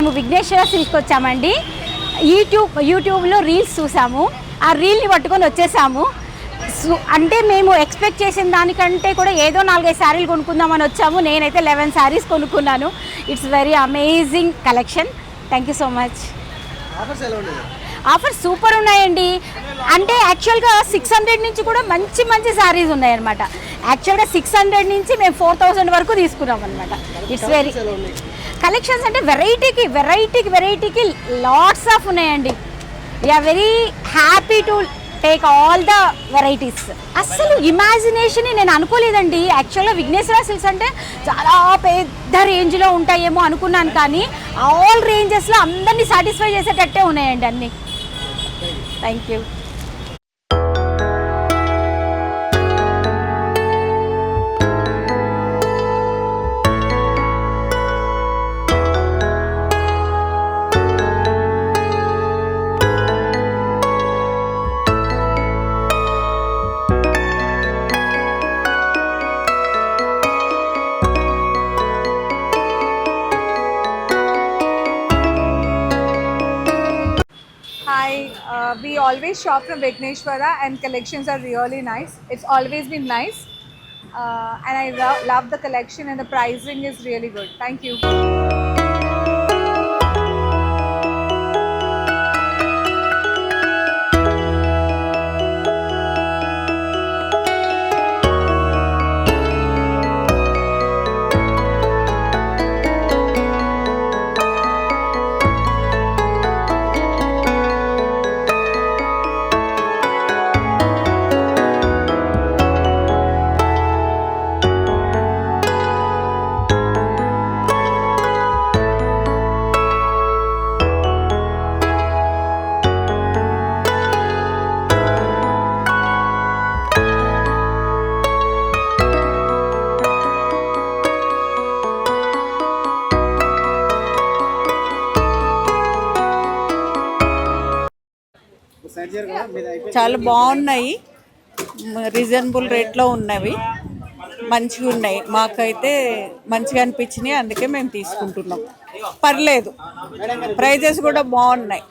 మేము విఘ్నేశ్వర సిల్క్కి వచ్చామండి. యూట్యూబ్లో రీల్స్ చూసాము, ఆ రీల్ని పట్టుకొని వచ్చేసాము. అంటే మేము ఎక్స్పెక్ట్ చేసిన దానికంటే కూడా ఏదో 4-5 శారీలు కొనుక్కుందామని వచ్చాము. నేనైతే 11 శారీస్ కొనుక్కున్నాను. It's very amazing collection. Thank you so much. Offers super ఉన్నాయండి. అంటే యాక్చువల్గా 600 నుంచి కూడా మంచి మంచి శారీస్ ఉన్నాయన్నమాట. యాక్చువల్గా 600 నుంచి మేము 4000 వరకు తీసుకున్నాం అనమాట. ఇట్స్ వెరీ కలెక్షన్స్ అంటే వెరైటీకి లాట్స్ ఆఫ్ ఉన్నాయండి. We are very happy to take all the varieties. అస్సలు ఇమాజినేషన్ నేను అనుకోలేదండి. యాక్చువల్గా విఘ్నేశ్వర సిల్క్స్ అంటే చాలా పెద్ద రేంజ్లో ఉంటాయేమో అనుకున్నాను, కానీ ఆల్ రేంజెస్లో అందరినీ సాటిస్ఫై చేసేటట్టే ఉన్నాయండి అన్నీ. Thank you. We always shop from Vigneshwara and collections are really nice. It's always been nice and I love the collection and the pricing is really good. Thank you. చాలా బాగున్నాయి, reasonable రేట్లో ఉన్నవి, మంచిగా ఉన్నాయి. మాకైతే మంచిగా అనిపించినాయి, అందుకే మేము తీసుకుంటున్నాం. పర్లేదు, ప్రైజెస్ కూడా బాగున్నాయి.